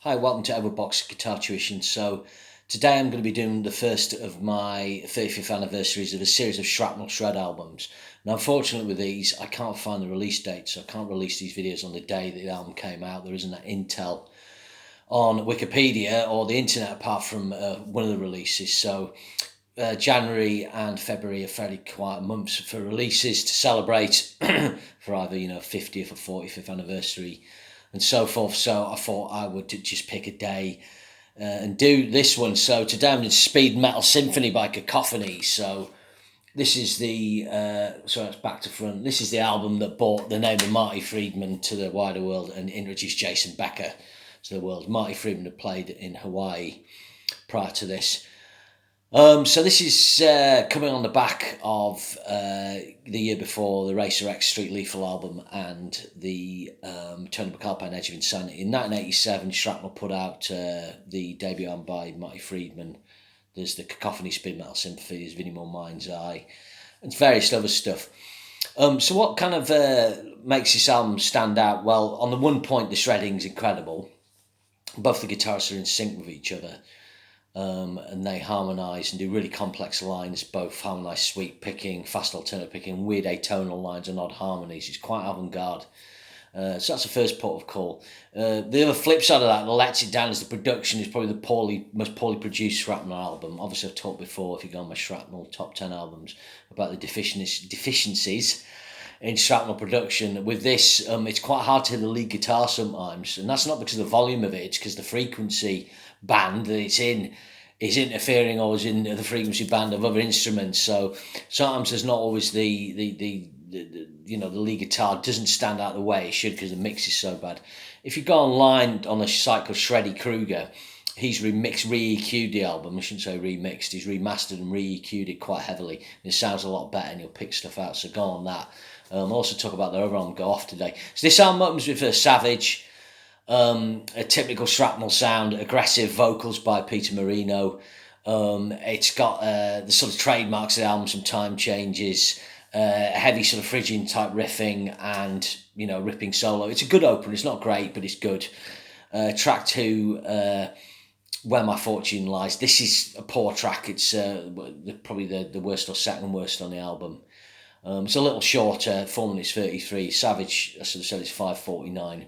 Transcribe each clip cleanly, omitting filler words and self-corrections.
Hi, welcome to Everbox Guitar Tuition. So today I'm going to be doing the first of my 35th anniversaries of a series of Shrapnel Shred albums. Now unfortunately with these I can't find the release date, so I can't release these videos on the day that the album came out. There isn't that intel on Wikipedia or the internet apart from one of the releases. So January and February are fairly quiet months for releases to celebrate for either 50th or 45th anniversary and so forth. So I thought I would just pick a day and do this one. So today I'm in Speed Metal Symphony by Cacophony. So this is the so it's back to front. This is the album that brought the name of Marty Friedman to the wider world and introduced Jason Becker to the world. Marty Friedman had played in Hawaii prior to this. So this is coming on the back of the year before the Racer X Street Lethal album and the Tony McAlpine Edge of Insanity. In 1987, Shrapnel put out the debut album by Marty Friedman. There's the Cacophony Speed Metal Symphony, there's Vinnie Moore Mind's Eye, and various other stuff. So what kind of makes this album stand out? Well, on the one point, the shredding's incredible. Both the guitarists are in sync with each other. And they harmonise and do really complex lines, both harmonised sweep picking, fast alternate picking, weird atonal lines and odd harmonies. It's quite avant-garde. So that's the first port of call. The other flip side of that lets it down is the production is probably the most poorly produced Shrapnel album. Obviously I've talked before, if you go on my Shrapnel top 10 albums, about the deficiencies in Shrapnel production. With this, it's quite hard to hear the lead guitar sometimes, and that's not because of the volume of it, it's because the frequency band that it's in is interfering or is in the frequency band of other instruments. So sometimes there's not always the lead guitar doesn't stand out the way it should because the mix is so bad. If you go online on a site called Shreddy Kruger, he's re-EQ'd the album. I shouldn't say remixed, he's remastered and re-EQ'd it quite heavily. It sounds a lot better and you'll pick stuff out, so go on that. I'll also talk about their other album, Go Off Today. So this album opens with Savage, a typical Shrapnel sound, aggressive vocals by Peter Marino. It's got the sort of trademarks of the album, some time changes, heavy sort of Phrygian type riffing and, ripping solo. It's a good opener. It's not great, but it's good. Track 2, Where My Fortune Lies. This is a poor track. It's probably the worst or second worst on the album. It's a little shorter, 4 minutes 33. Savage, I sort of said it's 5:49.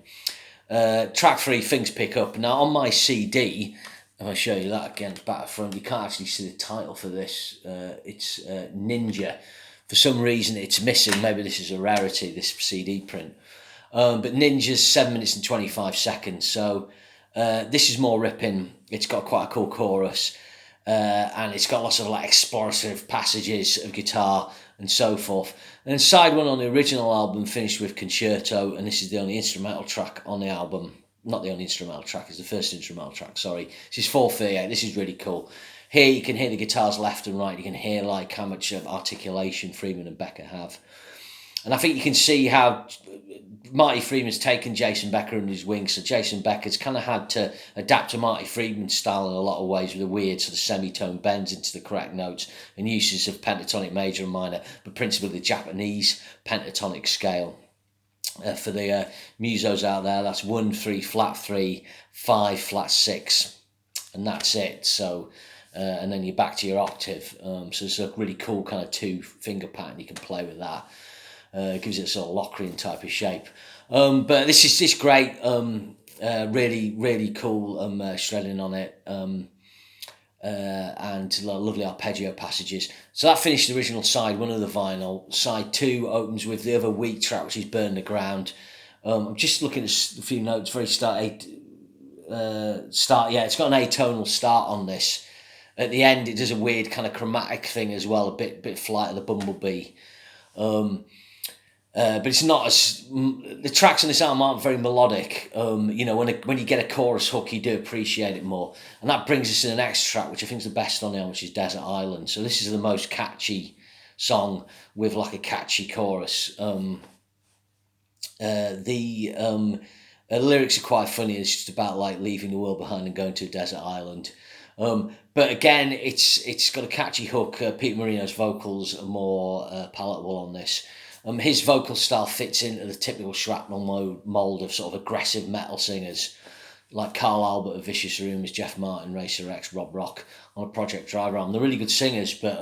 Track 3, Things Pick Up. Now on my CD, if I show you that again, back front, you can't actually see the title for this. It's Ninja. For some reason it's missing. Maybe this is a rarity, this CD print. But Ninja's 7 minutes and 25 seconds. So this is more ripping. It's got quite a cool chorus. And it's got lots of explorative passages of guitar and so forth. And then side 1 on the original album finished with Concerto, and this is the only instrumental track on the album. Not the only instrumental track, it's the first instrumental track, sorry. This is 4:38, this is really cool. Here you can hear the guitars left and right, you can hear how much articulation Friedman and Becker have. And I think you can see how Marty Friedman's taken Jason Becker under his wing, so Jason Becker's kind of had to adapt to Marty Friedman's style in a lot of ways with a weird sort of semitone bends into the correct notes and uses of pentatonic major and minor, but principally the Japanese pentatonic scale. For the musos out there, that's 1 3 flat 3 5 flat 6, and that's it. So and then you're back to your octave. So it's a really cool kind of 2-finger pattern. You can play with that. It gives it a sort of Locrian type of shape. But this is just great. Really, really cool shredding on it. And lovely arpeggio passages. So that finished the original side 1 of the vinyl. Side 2 opens with the other weak track, which is Burn the Ground. I'm just looking at a few notes. Very start. Yeah, it's got an atonal start on this. At the end, it does a weird kind of chromatic thing as well, a bit Flight of the Bumblebee. But it's not as the tracks on this album aren't very melodic. When you get a chorus hook, you do appreciate it more, and that brings us to the next track, which I think is the best on the album, which is Desert Island. So this is the most catchy song with a catchy chorus. The lyrics are quite funny. It's just about leaving the world behind and going to a desert island. But again, it's got a catchy hook. Peter Marino's vocals are more palatable on this. His vocal style fits into the typical Shrapnel mould of sort of aggressive metal singers. like Carl Albert of Vicious Rumours, Jeff Martin, Racer X, Rob Rock on a Project Driver album. They're really good singers, but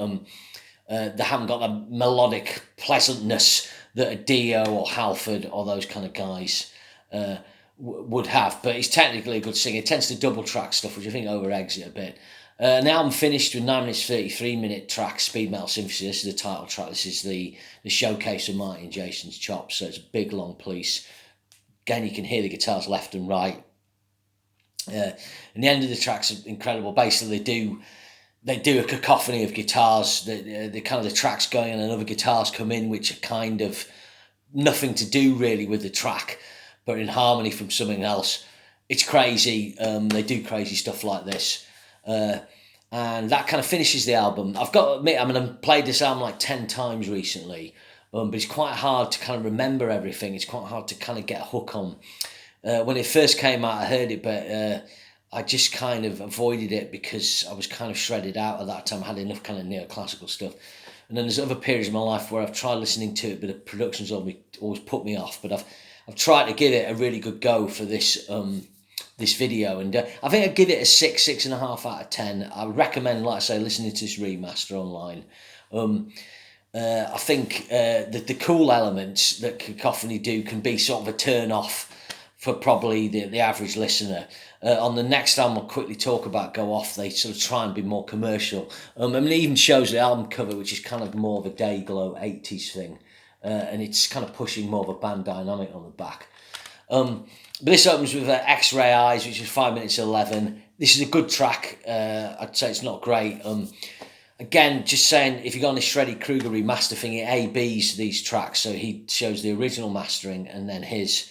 they haven't got the melodic pleasantness that a Dio or Halford or those kind of guys would have. But he's technically a good singer. He tends to double track stuff, which I think over-eggs it a bit. The album finished with 9 minutes 33-minute track, Speed Metal Symphony. This is the title track. This is the showcase of Marty and Jason's chops. So it's a big long piece. Again, you can hear the guitars left and right. And the end of the track's incredible. Basically, they do a cacophony of guitars. The kind of the tracks going and other guitars come in, which are kind of nothing to do really with the track, but in harmony from something else. It's crazy. They do crazy stuff like this. And that kind of finishes the album. I've got to admit, I've played this album like 10 times recently, but it's quite hard to kind of remember everything. It's quite hard to kind of get a hook on. When it first came out, I heard it, but I just kind of avoided it because I was kind of shredded out at that time. I had enough kind of neoclassical stuff. And then there's other periods in my life where I've tried listening to it, but the production's always put me off. But I've tried to give it a really good go for this this video, and I think I'd give it a 6.5 out of 10. I would recommend, like I say, listening to this remaster online. I think that the cool elements that Cacophony do can be sort of a turn off for probably the average listener. On the next album I'll quickly talk about Go Off, they sort of try and be more commercial. It even shows the album cover, which is kind of more of a day glow 80s thing, and it's kind of pushing more of a band dynamic on the back. But this opens with X-Ray Eyes, which is 5 minutes 11. This is a good track. I'd say it's not great. Again, just saying, if you go on this Shreddy Krueger remaster thing, it A-Bs these tracks. So he shows the original mastering and then his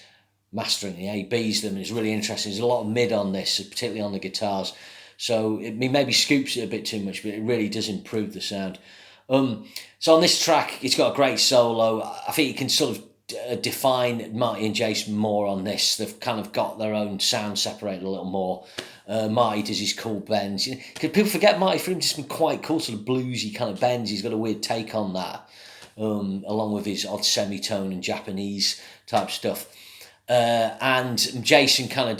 mastering. He A-Bs them. It's really interesting. There's a lot of mid on this, particularly on the guitars. So it maybe scoops it a bit too much, but it really does improve the sound. So on this track, it's got a great solo. I think you can sort of define Marty and Jason more on this. They've kind of got their own sound separated a little more. Marty does his cool bends. Because people forget Marty, for him, just been quite cool, sort of bluesy kind of bends. He's got a weird take on that, along with his odd semitone and Japanese type stuff. And Jason kind of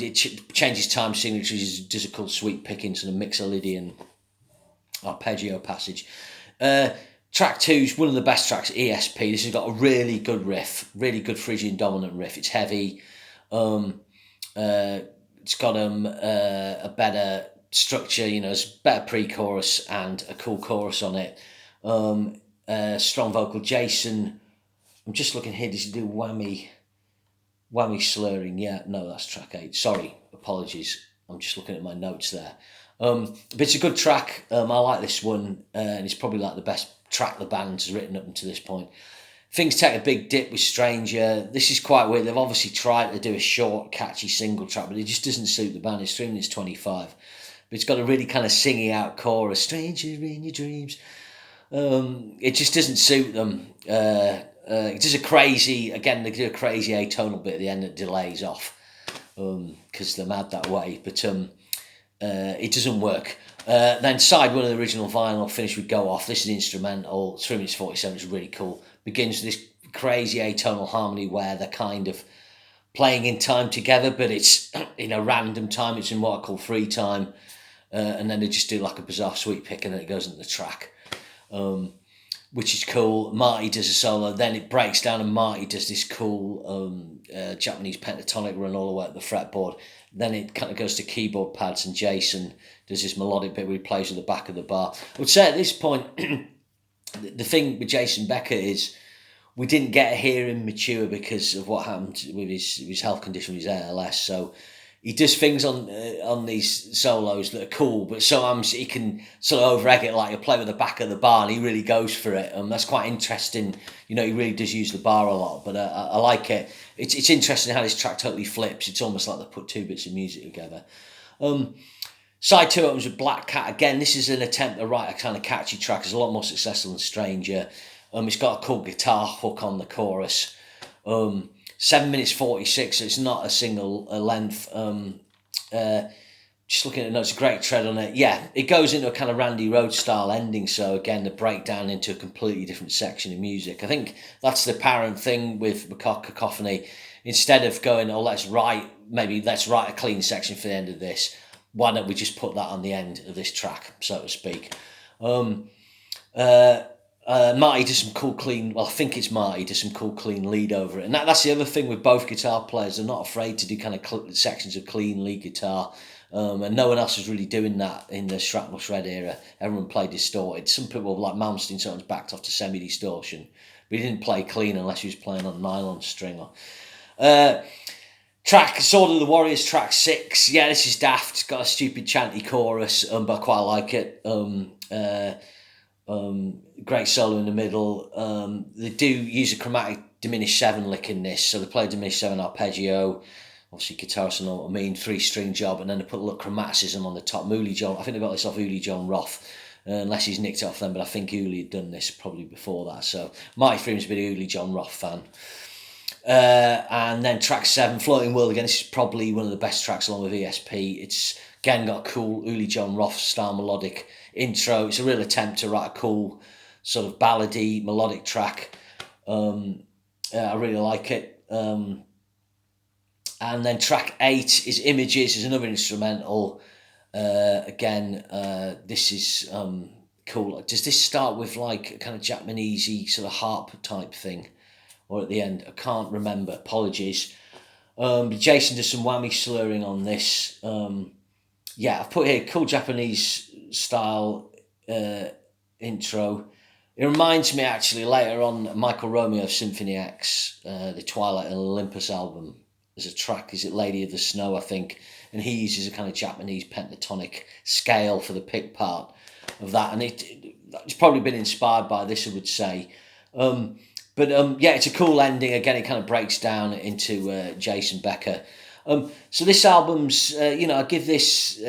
changes time signatures, does a cool sweep picking, sort of Mixolydian arpeggio passage. Track 2 is one of the best tracks, ESP. This has got a really good riff, really good Phrygian dominant riff. It's heavy. It's got a better structure, it's better pre-chorus and a cool chorus on it. Strong vocal. Jason, I'm just looking here, does he do whammy slurring? Yeah, no, that's track 8. Sorry, apologies. I'm just looking at my notes there. But it's a good track. I like this one, and it's probably like the best track the band has written up until this point. Things take a big dip with Stranger. This is quite weird. They've obviously tried to do a short, catchy single track, but it just doesn't suit the band. It's 3 minutes 25. But it's got a really kind of singy out chorus. Stranger in your dreams. It just doesn't suit them. It does a crazy, again, they do a crazy atonal bit at the end that delays off. Because they're mad that way. But it doesn't work. Then side 1 of the original vinyl finished with Go Off. This is instrumental. It's 3 minutes 47. It's really cool. Begins with this crazy atonal harmony where they're kind of playing in time together, but it's in a random time. It's in what I call free time. And then they just do like a bizarre sweep pick and then it goes into the track, which is cool. Marty does a solo. Then it breaks down and Marty does this cool Japanese pentatonic run all the way up the fretboard. Then it kind of goes to keyboard pads and Jason does this melodic bit where he plays with the back of the bar. I would say at this point, the thing with Jason Becker is we didn't get to hear him mature because of what happened with his health condition, with his ALS. So he does things on these solos that are cool, but sometimes he can sort of over-egg it, like he'll play with the back of the bar and he really goes for it. That's quite interesting. He really does use the bar a lot, but I like it. It's interesting how this track totally flips. It's almost like they put 2 bits of music together. Side 2 opens with Black Cat. Again, this is an attempt to write a kind of catchy track. It's a lot more successful than Stranger. It's got a cool guitar hook on the chorus. 7 minutes 46, so it's not a single length. Just looking at the notes, a great tread on it. Yeah, it goes into a kind of Randy Rhoads style ending, so again, the breakdown into a completely different section of music. I think that's the apparent thing with Cacophony. Instead of going, let's write maybe let's write a clean section for the end of this. Why don't we just put that on the end of this track, so to speak? Marty does some cool clean, well, I think it's Marty, does some cool clean lead over it. And that's the other thing with both guitar players. They're not afraid to do kind of sections of clean lead guitar. And no one else was really doing that in the Shrapnel Shred era. Everyone played distorted. Some people, like Malmsteen, sometimes backed off to semi-distortion. But he didn't play clean unless he was playing on nylon string. Track, Sword of the Warriors, track 6. Yeah, this is daft. It's got a stupid chanty chorus, but I quite like it. Great solo in the middle. They do use a chromatic diminished 7 lick in this, so they play a diminished 7 arpeggio. Obviously, guitarists know what I mean. 3-string job, and then they put a little chromaticism on the top. Uli John, I think they got this off Uli John Roth, unless he's nicked it off them. But I think Uli had done this probably before that. So Marty Friedman's been a Uli John Roth fan. And then track 7, Floating World. Again, this is probably one of the best tracks along with ESP. It's again got a cool Uli John Roth style melodic intro. It's a real attempt to write a cool sort of ballady melodic track. I really like it. And then track 8 is Images, is another instrumental. Again, this is cool. Does this start with like a kind of Japanesey sort of harp type thing? Or at the end? I can't remember. Apologies. Jason does some whammy slurring on this. Yeah, I've put here cool Japanese style intro. It reminds me actually later on Michael Romeo of Symphony X, the Twilight and Olympus album. There's a track, is it Lady of the Snow, I think, and he uses a kind of Japanese pentatonic scale for the pick part of that, and it's probably been inspired by this, I would say. But yeah, it's a cool ending. Again, it kind of breaks down into Jason Becker. So this album's, I give this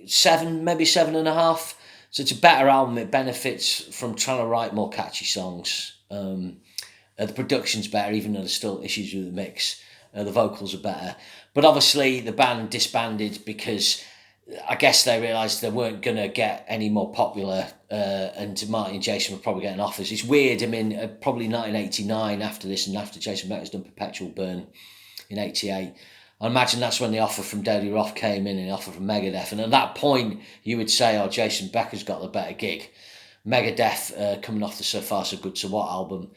7, maybe 7.5. So it's a better album. It benefits from trying to write more catchy songs. The production's better, even though there's still issues with the mix. The vocals are better. But obviously the band disbanded because I guess they realised they weren't going to get any more popular, and Marty and Jason were probably getting offers. It's weird, I mean, probably 1989 after this, and after Jason Becker's done Perpetual Burn in 88, I imagine that's when the offer from Daily Roth came in and the offer from Megadeth. And at that point, you would say, oh, Jason Becker's got the better gig. Megadeth, coming off the So Far So Good So What album,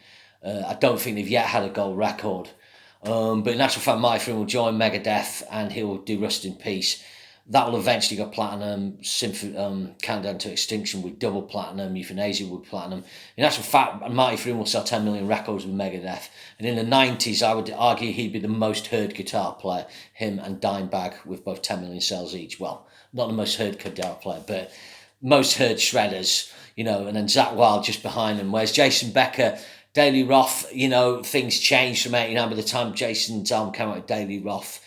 I don't think they've yet had a gold record. But in actual fact, Marty Friedman will join Megadeth and he'll do Rust in Peace. That will eventually go platinum. Countdown to Extinction with double platinum. Euthanasia with platinum. In actual fact, Marty Friedman will sell 10 million records with Megadeth. And in the 90s, I would argue he'd be the most heard guitar player. Him and Dimebag with both 10 million sales each. Well, not the most heard guitar player, but most heard shredders. And then Zakk Wylde just behind him. Whereas Jason Becker, Daily Roth, things changed from 89. By the time Jason's album came out with Daily Roth,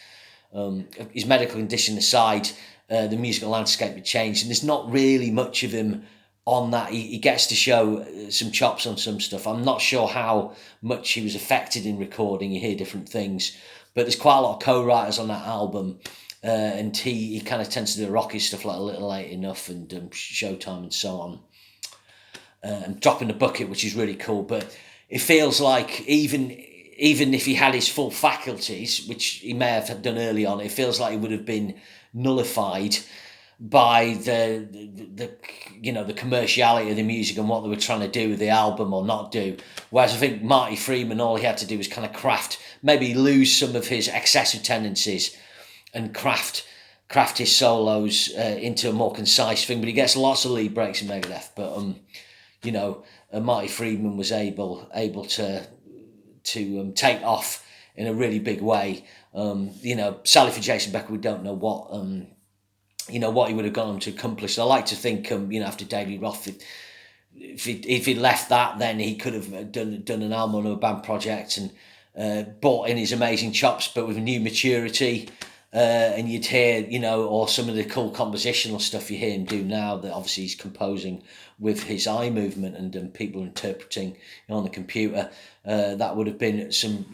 his medical condition aside, the musical landscape had changed, and there's not really much of him on that. He gets to show some chops on some stuff. I'm not sure how much he was affected in recording. You hear different things, but there's quite a lot of co-writers on that album, and he kind of tends to do the rocky stuff like A Little Late Enough and Showtime and so on, and Dropping the Bucket, which is really cool. But it feels like even if he had his full faculties, which he may have done early on, it feels like he would have been nullified by the commerciality of the music and what they were trying to do with the album or not do. Whereas I think Marty Friedman, all he had to do was kind of maybe lose some of his excessive tendencies and craft his solos into a more concise thing. But he gets lots of lead breaks in Megadeth. But Marty Friedman was able to take off in a really big way. Sadly for Jason Becker, we don't know what what he would have gone on to accomplish. I like to think, after Daily Roth, if he left that, then he could have done an album on a band project and brought in his amazing chops, but with a new maturity. And you'd hear, or some of the cool compositional stuff you hear him do now that obviously he's composing with his eye movement and people interpreting on the computer. That would have been some,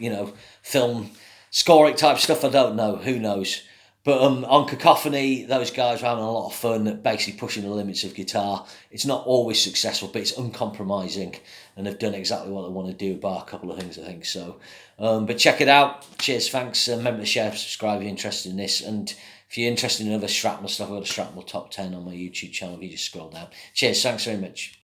film scoring type stuff. I don't know. Who knows? But on Cacophony, those guys are having a lot of fun, basically pushing the limits of guitar. It's not always successful, but it's uncompromising, and they've done exactly what they want to do, bar a couple of things, I think. So, but check it out. Cheers, thanks. Remember to share, subscribe if you're interested in this, and if you're interested in other shrapnel stuff, I've got a shrapnel top 10 on my YouTube channel. If you just scroll down. Cheers, thanks very much.